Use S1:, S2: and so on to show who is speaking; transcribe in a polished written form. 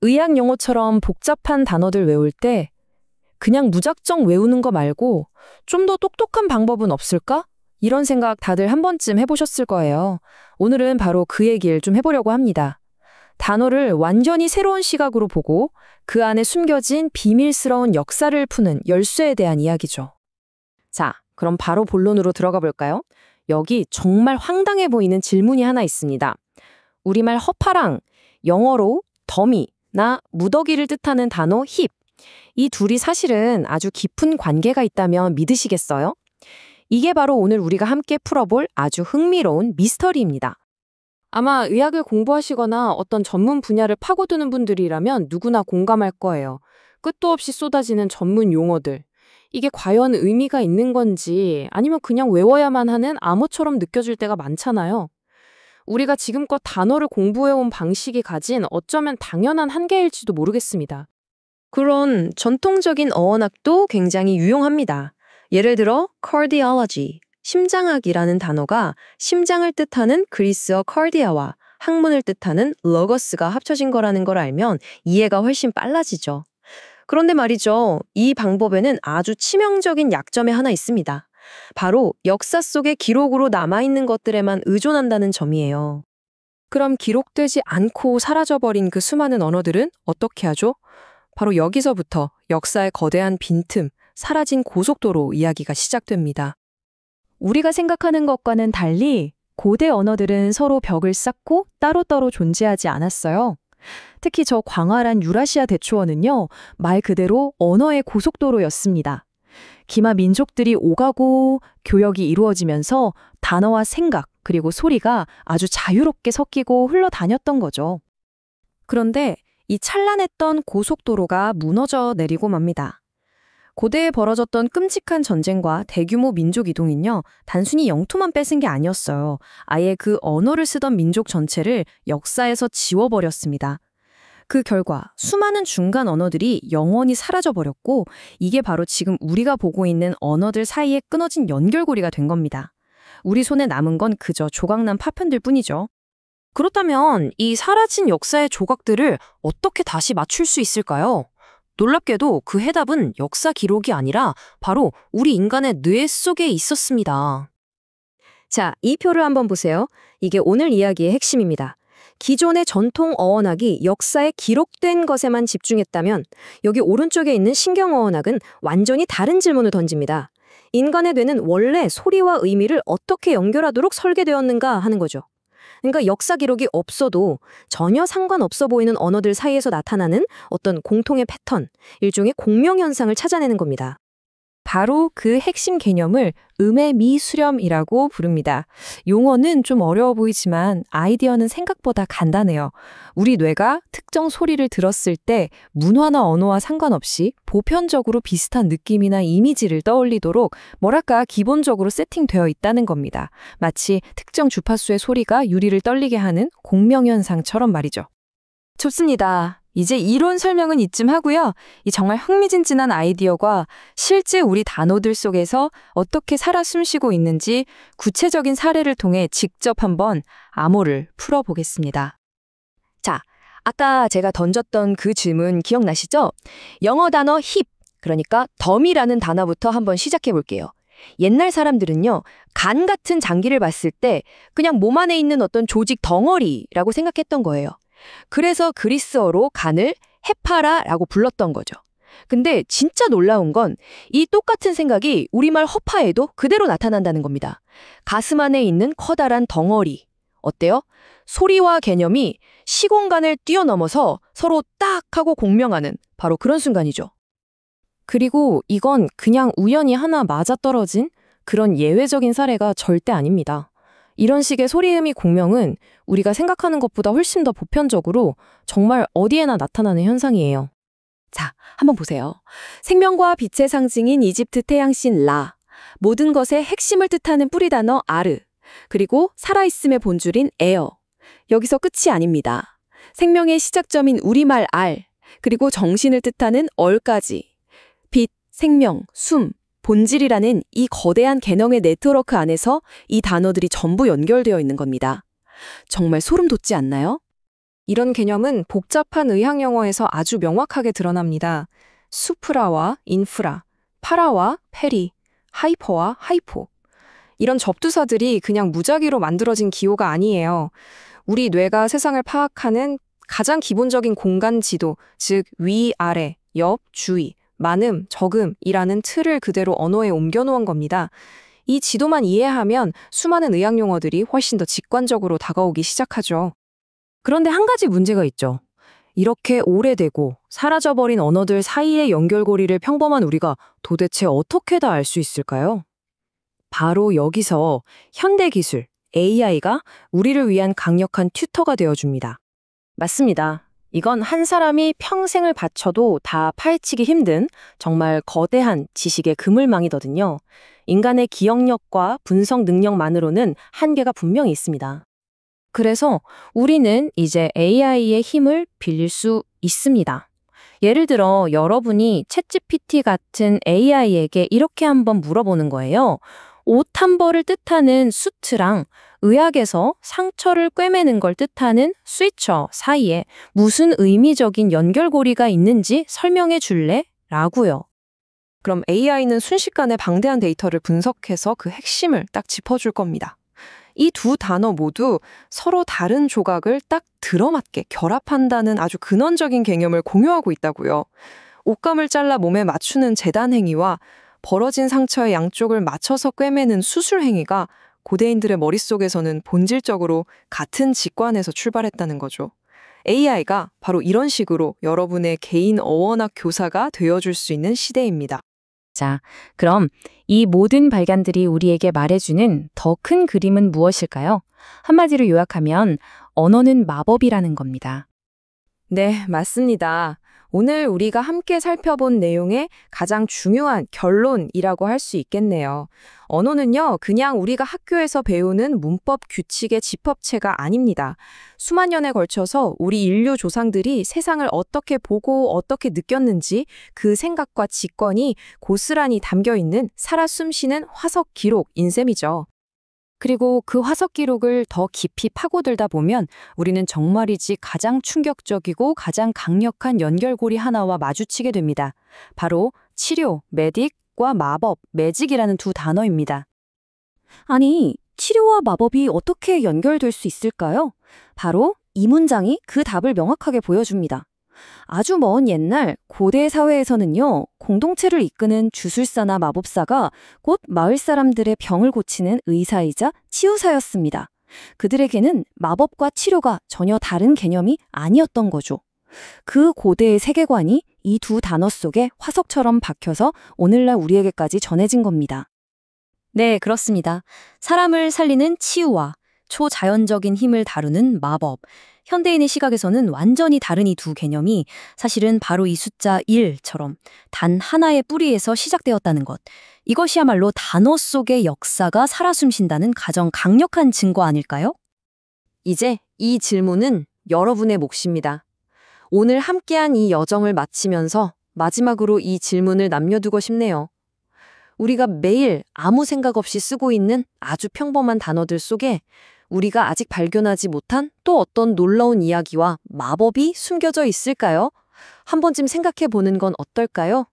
S1: 의학 용어처럼 복잡한 단어들 외울 때 그냥 무작정 외우는 거 말고 좀 더 똑똑한 방법은 없을까? 이런 생각 다들 한 번쯤 해보셨을 거예요. 오늘은 바로 그 얘기를 좀 해보려고 합니다. 단어를 완전히 새로운 시각으로 보고 그 안에 숨겨진 비밀스러운 역사를 푸는 열쇠에 대한 이야기죠. 자, 그럼 바로 본론으로 들어가 볼까요? 여기 정말 황당해 보이는 질문이 하나 있습니다. 우리말 허파랑 영어로 더미나 무더기를 뜻하는 단어 힙. 이 둘이 사실은 아주 깊은 관계가 있다면 믿으시겠어요? 이게 바로 오늘 우리가 함께 풀어볼 아주 흥미로운 미스터리입니다. 아마 의학을 공부하시거나 어떤 전문 분야를 파고드는 분들이라면 누구나 공감할 거예요. 끝도 없이 쏟아지는 전문 용어들. 이게 과연 의미가 있는 건지 아니면 그냥 외워야만 하는 암호처럼 느껴질 때가 많잖아요. 우리가 지금껏 단어를 공부해온 방식이 가진 어쩌면 당연한 한계일지도 모르겠습니다. 그런 전통적인 어원학도 굉장히 유용합니다. 예를 들어 cardiology, 심장학이라는 단어가 심장을 뜻하는 그리스어 cardia와 학문을 뜻하는 logos가 합쳐진 거라는 걸 알면 이해가 훨씬 빨라지죠. 그런데 말이죠. 이 방법에는 아주 치명적인 약점이 하나 있습니다. 바로 역사 속의 기록으로 남아있는 것들에만 의존한다는 점이에요. 그럼 기록되지 않고 사라져버린 그 수많은 언어들은 어떻게 하죠? 바로 여기서부터 역사의 거대한 빈틈, 사라진 고속도로 이야기가 시작됩니다. 우리가 생각하는 것과는 달리 고대 언어들은 서로 벽을 쌓고 따로따로 존재하지 않았어요. 특히 저 광활한 유라시아 대초원은요, 말 그대로 언어의 고속도로였습니다. 기마 민족들이 오가고 교역이 이루어지면서 단어와 생각, 그리고 소리가 아주 자유롭게 섞이고 흘러다녔던 거죠. 그런데 이 찬란했던 고속도로가 무너져 내리고 맙니다. 고대에 벌어졌던 끔찍한 전쟁과 대규모 민족 이동은요, 단순히 영토만 뺏은 게 아니었어요. 아예 그 언어를 쓰던 민족 전체를 역사에서 지워버렸습니다. 그 결과 수많은 중간 언어들이 영원히 사라져버렸고 이게 바로 지금 우리가 보고 있는 언어들 사이에 끊어진 연결고리가 된 겁니다. 우리 손에 남은 건 그저 조각난 파편들 뿐이죠. 그렇다면 이 사라진 역사의 조각들을 어떻게 다시 맞출 수 있을까요? 놀랍게도 그 해답은 역사 기록이 아니라 바로 우리 인간의 뇌 속에 있었습니다. 자, 이 표를 한번 보세요. 이게 오늘 이야기의 핵심입니다. 기존의 전통 어원학이 역사에 기록된 것에만 집중했다면 여기 오른쪽에 있는 신경어원학은 완전히 다른 질문을 던집니다. 인간의 뇌는 원래 소리와 의미를 어떻게 연결하도록 설계되었는가 하는 거죠. 그러니까 역사 기록이 없어도 전혀 상관없어 보이는 언어들 사이에서 나타나는 어떤 공통의 패턴, 일종의 공명현상을 찾아내는 겁니다. 바로 그 핵심 개념을 음의 미수렴이라고 부릅니다. 용어는 좀 어려워 보이지만 아이디어는 생각보다 간단해요. 우리 뇌가 특정 소리를 들었을 때 문화나 언어와 상관없이 보편적으로 비슷한 느낌이나 이미지를 떠올리도록 뭐랄까 기본적으로 세팅되어 있다는 겁니다. 마치 특정 주파수의 소리가 유리를 떨리게 하는 공명현상처럼 말이죠. 좋습니다. 이제 이론 설명은 이쯤 하고요. 이 정말 흥미진진한 아이디어가 실제 우리 단어들 속에서 어떻게 살아 숨쉬고 있는지 구체적인 사례를 통해 직접 한번 암호를 풀어보겠습니다. 자, 아까 제가 던졌던 그 질문 기억나시죠? 영어 단어 hip, 그러니까 덤이라는 단어부터 한번 시작해 볼게요. 옛날 사람들은요, 간 같은 장기를 봤을 때 그냥 몸 안에 있는 어떤 조직 덩어리라고 생각했던 거예요. 그래서 그리스어로 간을 헤파라라고 불렀던 거죠. 근데 진짜 놀라운 건 이 똑같은 생각이 우리말 허파에도 그대로 나타난다는 겁니다. 가슴 안에 있는 커다란 덩어리. 어때요? 소리와 개념이 시공간을 뛰어넘어서 서로 딱 하고 공명하는 바로 그런 순간이죠. 그리고 이건 그냥 우연히 하나 맞아떨어진 그런 예외적인 사례가 절대 아닙니다. 이런 식의 소리음이 공명은 우리가 생각하는 것보다 훨씬 더 보편적으로 정말 어디에나 나타나는 현상이에요. 자, 한번 보세요. 생명과 빛의 상징인 이집트 태양신 라, 모든 것의 핵심을 뜻하는 뿌리단어 아르, 그리고 살아있음의 본줄인 에어. 여기서 끝이 아닙니다. 생명의 시작점인 우리말 알, 그리고 정신을 뜻하는 얼까지. 빛, 생명, 숨, 본질이라는 이 거대한 개념의 네트워크 안에서 이 단어들이 전부 연결되어 있는 겁니다. 정말 소름 돋지 않나요?
S2: 이런 개념은 복잡한 의학 용어에서 아주 명확하게 드러납니다. 수프라와 인프라, 파라와 페리, 하이퍼와 하이포. 이런 접두사들이 그냥 무작위로 만들어진 기호가 아니에요. 우리 뇌가 세상을 파악하는 가장 기본적인 공간 지도, 즉 위, 아래, 옆, 주위, 많음, 적음이라는 틀을 그대로 언어에 옮겨놓은 겁니다. 이 지도만 이해하면 수많은 의학 용어들이 훨씬 더 직관적으로 다가오기 시작하죠.
S1: 그런데 한 가지 문제가 있죠. 이렇게 오래되고 사라져버린 언어들 사이의 연결고리를 평범한 우리가 도대체 어떻게 다 알 수 있을까요? 바로 여기서 현대 기술, AI가 우리를 위한 강력한 튜터가 되어줍니다. 맞습니다. 이건 한 사람이 평생을 바쳐도 다 파헤치기 힘든 정말 거대한 지식의 그물망이거든요. 인간의 기억력과 분석 능력만으로는 한계가 분명히 있습니다. 그래서 우리는 이제 AI의 힘을 빌릴 수 있습니다. 예를 들어 여러분이 챗GPT 같은 AI에게 이렇게 한번 물어보는 거예요. 옷 한 벌을 뜻하는 수트랑 의학에서 상처를 꿰매는 걸 뜻하는 스위처 사이에 무슨 의미적인 연결고리가 있는지 설명해 줄래? 라고요.
S2: 그럼 AI는 순식간에 방대한 데이터를 분석해서 그 핵심을 딱 짚어줄 겁니다. 이 두 단어 모두 서로 다른 조각을 딱 들어맞게 결합한다는 아주 근원적인 개념을 공유하고 있다고요. 옷감을 잘라 몸에 맞추는 재단 행위와 벌어진 상처의 양쪽을 맞춰서 꿰매는 수술 행위가 고대인들의 머릿속에서는 본질적으로 같은 직관에서 출발했다는 거죠. AI가 바로 이런 식으로 여러분의 개인 어원학 교사가 되어줄 수 있는 시대입니다.
S1: 자, 그럼 이 모든 발견들이 우리에게 말해주는 더 큰 그림은 무엇일까요? 한마디로 요약하면 언어는 마법이라는 겁니다.
S2: 네, 맞습니다. 오늘 우리가 함께 살펴본 내용의 가장 중요한 결론이라고 할 수 있겠네요. 언어는요, 그냥 우리가 학교에서 배우는 문법 규칙의 집합체가 아닙니다. 수만 년에 걸쳐서 우리 인류 조상들이 세상을 어떻게 보고 어떻게 느꼈는지 그 생각과 직관이 고스란히 담겨있는 살아 숨쉬는 화석 기록인 셈이죠. 그리고 그 화석 기록을 더 깊이 파고들다 보면 우리는 정말이지 가장 충격적이고 가장 강력한 연결고리 하나와 마주치게 됩니다. 바로 치료, 메딕과 마법, 매직이라는 두 단어입니다. 아니, 치료와 마법이 어떻게 연결될 수 있을까요? 바로 이 문장이 그 답을 명확하게 보여줍니다. 아주 먼 옛날 고대 사회에서는요, 공동체를 이끄는 주술사나 마법사가 곧 마을 사람들의 병을 고치는 의사이자 치유사였습니다. 그들에게는 마법과 치료가 전혀 다른 개념이 아니었던 거죠. 그 고대의 세계관이 이 두 단어 속에 화석처럼 박혀서 오늘날 우리에게까지 전해진 겁니다. 네, 그렇습니다. 사람을 살리는 치유와 초자연적인 힘을 다루는 마법. 현대인의 시각에서는 완전히 다른 이 두 개념이 사실은 바로 이 숫자 1처럼 단 하나의 뿌리에서 시작되었다는 것. 이것이야말로 단어 속의 역사가 살아 숨쉰다는 가장 강력한 증거 아닐까요? 이제 이 질문은 여러분의 몫입니다. 오늘 함께한 이 여정을 마치면서 마지막으로 이 질문을 남겨두고 싶네요. 우리가 매일 아무 생각 없이 쓰고 있는 아주 평범한 단어들 속에 우리가 아직 발견하지 못한 또 어떤 놀라운 이야기와 마법이 숨겨져 있을까요? 한 번쯤 생각해 보는 건 어떨까요?